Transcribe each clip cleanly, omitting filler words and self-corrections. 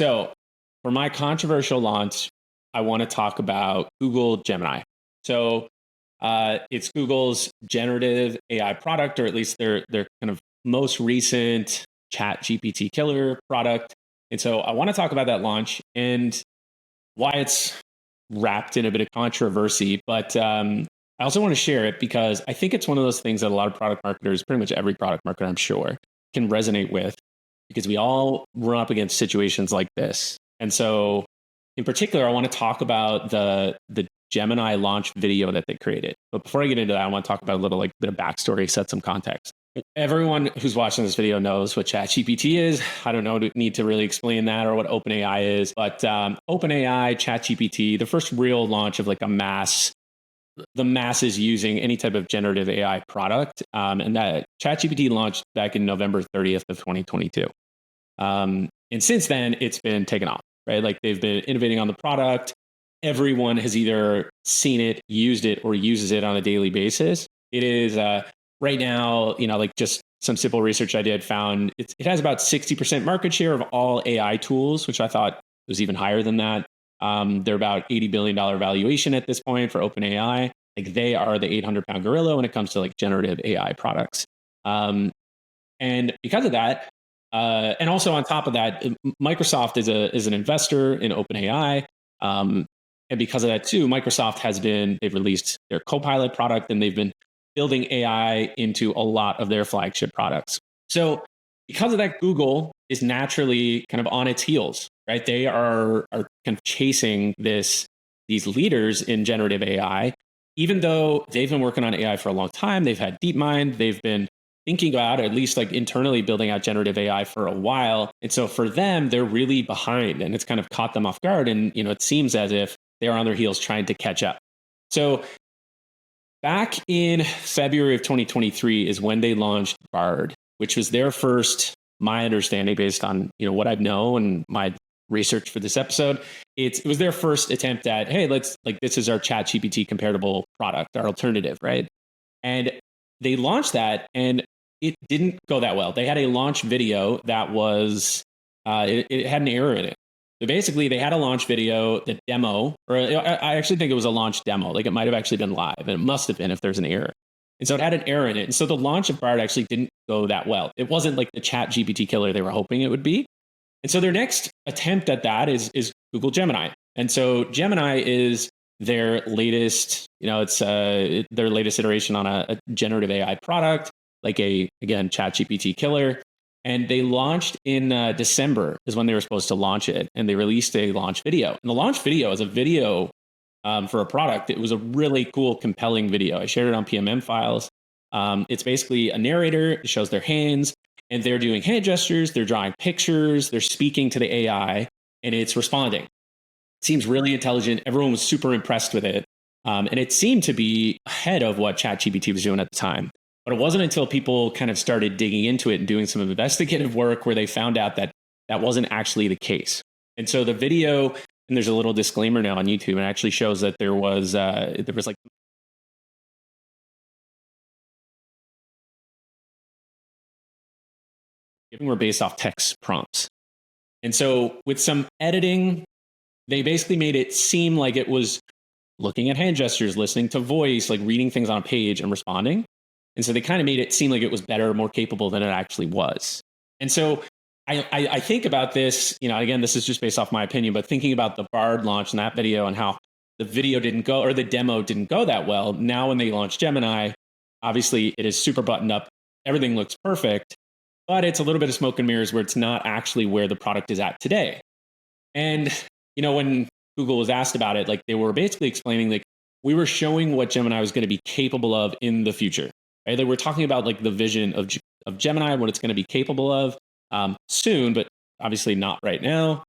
So for my controversial launch, I want to talk about Google Gemini. So it's Google's generative AI product, or at least their kind of most recent Chat GPT killer product. And so I want to talk about that launch and why it's wrapped in a bit of controversy. But I also want to share it because I think it's one of those things that a lot of product marketers, pretty much every product marketer, I'm sure, can resonate with, because we all run up against situations like this. And so in particular, I want to talk about the Gemini launch video that they created. But before I get into that, I want to talk about a little bit of backstory, set some context. Everyone who's watching this video knows what ChatGPT is. I don't need to really explain that, or what OpenAI is, but OpenAI, ChatGPT, the first real launch of like the masses using any type of generative AI product. And that ChatGPT launched back in November 30th of 2022. And since then, it's been taken off, right? Like they've been innovating on the product. Everyone has either seen it, used it, or uses it on a daily basis. It is right now, like just some simple research I did found it has about 60% market share of all AI tools, which I thought was even higher than that. They're about $80 billion valuation at this point for OpenAI. Like they are the 800-pound gorilla when it comes to like generative AI products. And because of that, and also on top of that, Microsoft is an investor in OpenAI. And because of that too, Microsoft they've released their Copilot product, and they've been building AI into a lot of their flagship products. So because of that, Google is naturally kind of on its heels, right? They are kind of chasing these leaders in generative AI, even though they've been working on AI for a long time. They've had DeepMind. They've been thinking about, or at least like internally building out generative AI for a while. And so for them, they're really behind, and it's kind of caught them off guard. And, it seems as if they're on their heels trying to catch up. So back in February of 2023 is when they launched Bard, which was their first, my understanding based on, what I know and my research for this episode, it was their first attempt at, hey, this is our ChatGPT comparable product, our alternative, right? And they launched that, and it didn't go that well. They had a launch video that was, it had an error in it. So basically, they had a launch video, the demo, or I actually think it was a launch demo. Like it might have actually been live, and it must have been if there's an error. And so it had an error in it. And so the launch of Bard actually didn't go that well. It wasn't like the Chat GPT killer they were hoping it would be. And so their next attempt at that is Google Gemini. And so Gemini is their latest, it's their latest iteration on a generative AI product, like again, Chat GPT killer. And they launched in December is when they were supposed to launch it. And they released a launch video. And the launch video is a video for a product. It was a really cool, compelling video. I shared it on PMM files. It's basically a narrator. It shows their hands, and they're doing hand gestures. They're drawing pictures. They're speaking to the AI, and it's responding. It seems really intelligent. Everyone was super impressed with it. And it seemed to be ahead of what ChatGPT was doing at the time. But it wasn't until people kind of started digging into it and doing some investigative work where they found out that that wasn't actually the case. And so the video, and there's a little disclaimer now on YouTube, and it actually shows that there was like were based off text prompts. And so with some editing, they basically made it seem like it was looking at hand gestures, listening to voice, like reading things on a page and responding. And so they kind of made it seem like it was better, more capable than it actually was. And so I think about this, again, this is just based off my opinion, but thinking about the Bard launch and that video and how the video didn't go, or the demo didn't go that well. Now, when they launch Gemini, obviously it is super buttoned up. Everything looks perfect, but it's a little bit of smoke and mirrors where it's not actually where the product is at today. And, when Google was asked about it, like they were basically explaining, like we were showing what Gemini was going to be capable of in the future. Right? Like we're talking about like the vision of Gemini, what it's going to be capable of soon, but obviously not right now.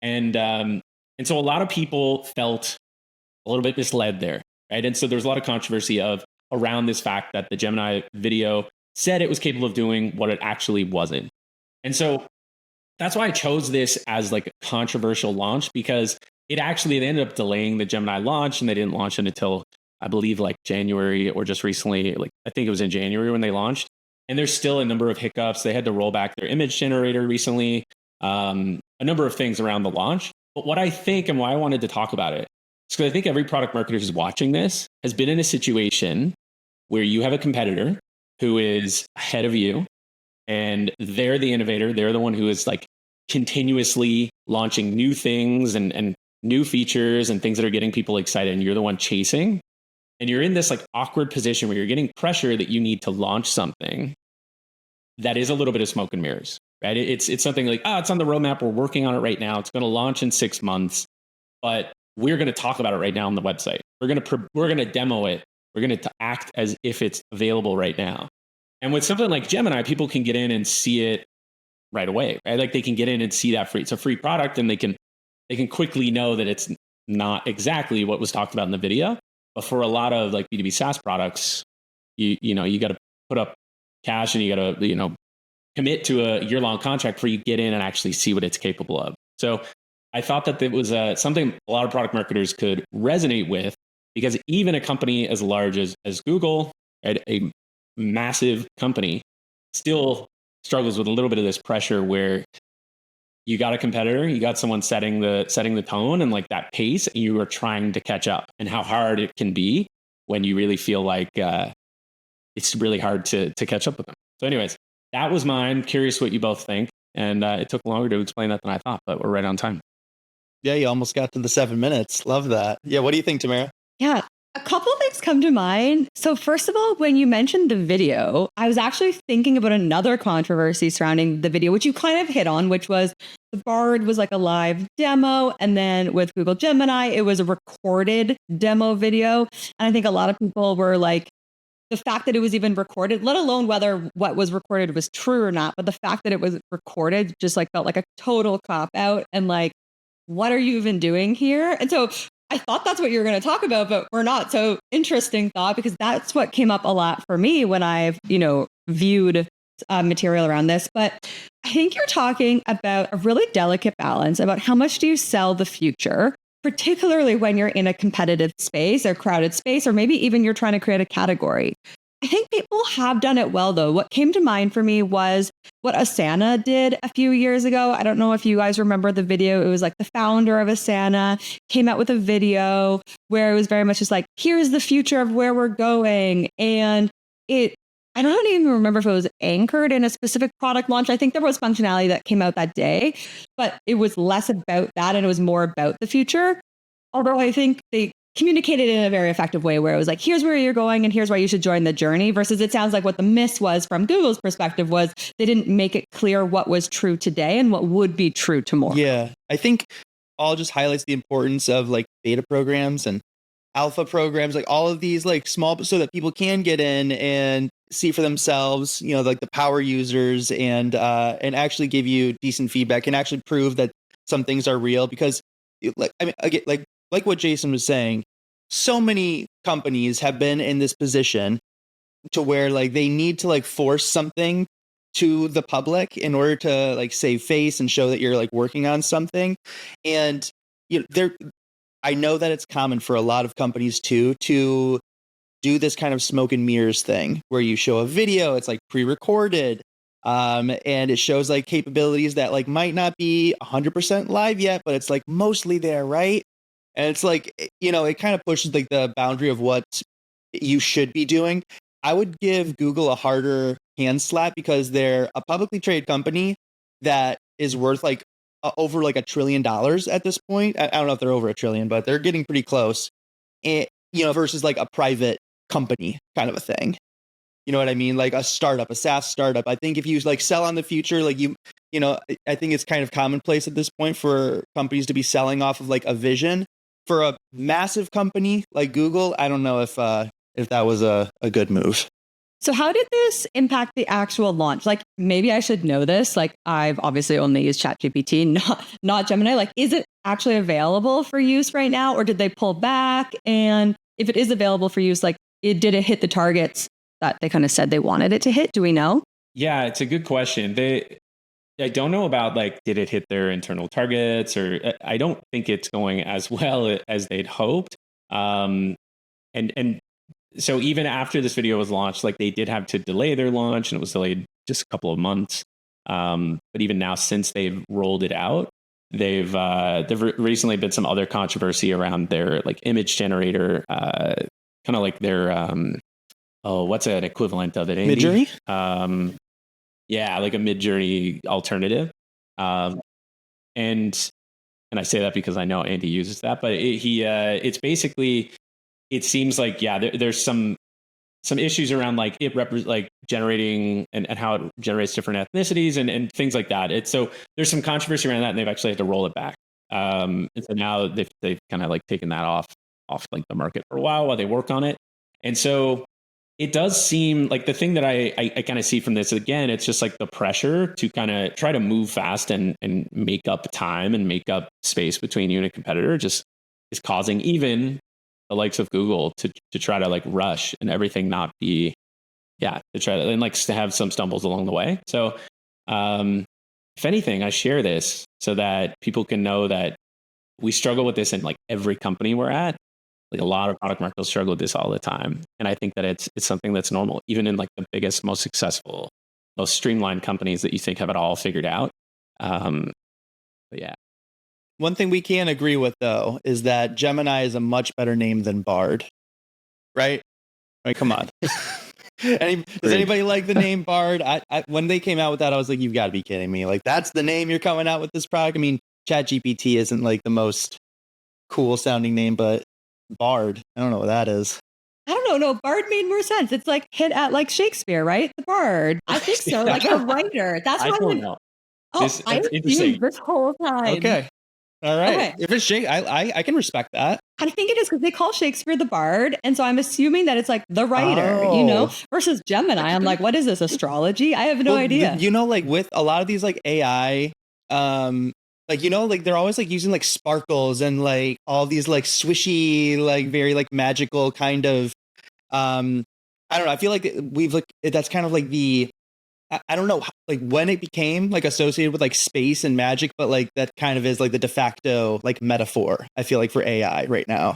And so a lot of people felt a little bit misled there, right? And so there's a lot of controversy around this fact that the Gemini video said it was capable of doing what it actually wasn't. And so that's why I chose this as like a controversial launch, because they ended up delaying the Gemini launch, and they didn't launch it until I believe like January, or just recently, like I think it was in January when they launched. And there's still a number of hiccups. They had to roll back their image generator recently. a number of things around the launch. But what I think and why I wanted to talk about it is because I think every product marketer who's watching this has been in a situation where you have a competitor who is ahead of you and they're the innovator. They're the one who is like continuously launching new things and new features and things that are getting people excited. And you're the one chasing. And you're in this like awkward position where you're getting pressure that you need to launch something that is a little bit of smoke and mirrors, right? It's something like, it's on the roadmap. We're working on it right now. It's going to launch in 6 months, but we're going to talk about it right now on the website. We're going to demo it. We're going to act as if it's available right now. And with something like Gemini, people can get in and see it right away, right? Like they can get in and see that it's a free product, and they can quickly know that it's not exactly what was talked about in the video. But for a lot of like B2B SaaS products, you got to put up cash and you got to, commit to a year-long contract before you get in and actually see what it's capable of. So I thought that it was something a lot of product marketers could resonate with, because even a company as large as Google, right, a massive company, still struggles with a little bit of this pressure where you got a competitor, you got someone setting the tone and like that pace, and you are trying to catch up, and how hard it can be when you really feel like it's really hard to catch up with them. So anyways, that was mine. Curious what you both think. And it took longer to explain that than I thought, but we're right on time. Yeah, you almost got to the 7 minutes. Love that. Yeah, what do you think, Tamara? Yeah, a couple of things come to mind. So first of all, when you mentioned the video, I was actually thinking about another controversy surrounding the video, which you kind of hit on, which was the Bard was like a live demo. And then with Google Gemini, it was a recorded demo video. And I think a lot of people were like, the fact that it was even recorded, let alone whether what was recorded was true or not, but the fact that it was recorded just like felt like a total cop out, and like, what are you even doing here? And so I thought that's what you were going to talk about, but we're not. So interesting thought, because that's what came up a lot for me when I've, viewed material around this. But I think you're talking about a really delicate balance about how much do you sell the future, particularly when you're in a competitive space or crowded space, or maybe even you're trying to create a category. I think people have done it well, though. What came to mind for me was what Asana did a few years ago. I don't know if you guys remember the video. It was like the founder of Asana came out with a video where it was very much just like, here's the future of where we're going. And I don't even remember if it was anchored in a specific product launch. I think there was functionality that came out that day, but it was less about that and it was more about the future. Although I think they communicated in a very effective way where it was like, here's where you're going and here's why you should join the journey, versus it sounds like what the miss was from Google's perspective was they didn't make it clear what was true today and what would be true tomorrow. Yeah, I think all just highlights the importance of like beta programs and alpha programs, like all of these like small, so that people can get in and see for themselves, like the power users, and actually give you decent feedback and actually prove that some things are real. Because again, like what Jason was saying, so many companies have been in this position to where like they need to like force something to the public in order to like save face and show that you're like working on something. And I know that it's common for a lot of companies to do this kind of smoke and mirrors thing where you show a video, it's like pre-recorded, and it shows like capabilities that like might not be 100% live yet, but it's like mostly there, right? And it's like, it kind of pushes like the boundary of what you should be doing. I would give Google a harder hand slap because they're a publicly traded company that is worth like over like $1 trillion at this point. I don't know if they're over $1 trillion, but they're getting pretty close. And, versus like a private company kind of a thing. You know what I mean? Like a startup, a SaaS startup. I think if you like sell on the future, like I think it's kind of commonplace at this point for companies to be selling off of like a vision. For a massive company like Google, I don't know if that was a good move. So how did this impact the actual launch? Like, maybe I should know this. Like, I've obviously only used ChatGPT, not Gemini. Like, is it actually available for use right now, or did they pull back? And if it is available for use, like, did it hit the targets that they kind of said they wanted it to hit? Do we know? Yeah, it's a good question. I don't know about like, did it hit their internal targets, or I don't think it's going as well as they'd hoped. And so even after this video was launched, like they did have to delay their launch, and it was delayed just a couple of months. But even now, since they've rolled it out, they've recently been some other controversy around their like image generator, kind of like their what's an equivalent of it? Andy? Midjourney? Yeah, like a Midjourney alternative. And I say that because I know Andy uses that, but it's basically, it seems like, there's some issues around like like generating and how it generates different ethnicities and things like that. So there's some controversy around that, and they've actually had to roll it back. And so now they've kind of like taken that off like the market for a while they work on it. And so it does seem like the thing that I kind of see from this, again, it's just like the pressure to kind of try to move fast and make up time and make up space between you and a competitor just is causing even the likes of Google to try to like rush and everything not be, to try to, and like to have some stumbles along the way. So if anything, I share this so that people can know that we struggle with this in like every company we're at. Like a lot of product marketers struggle with this all the time. And I think that it's something that's normal, even in like the biggest, most successful, most streamlined companies that you think have it all figured out. But yeah. One thing we can agree with, though, is that Gemini is a much better name than Bard. Right? I mean, come on. Does anybody like the name Bard? When they came out with that, I was like, you've got to be kidding me. Like, that's the name you're coming out with this product? I mean, ChatGPT isn't like the most cool sounding name, but Bard, I don't know what that is. I don't know. No, Bard made more sense. It's like hit at like Shakespeare, right? The Bard. I think so. Like the writer. That's what I don't know. I assumed this whole time. Okay. All right. Okay. If it's Shakespeare, I can respect that. I think it is because they call Shakespeare the Bard. And so I'm assuming that it's like the writer, versus Gemini. I'm like, what is this, astrology? I have no idea. Like with a lot of these like AI, like, like they're always like using like sparkles and like all these like swishy, like very like magical kind of, I don't know. I feel like we've like, that's kind of like I don't know, like when it became like associated with like space and magic, but like that kind of is like the de facto like metaphor, I feel like, for AI right now.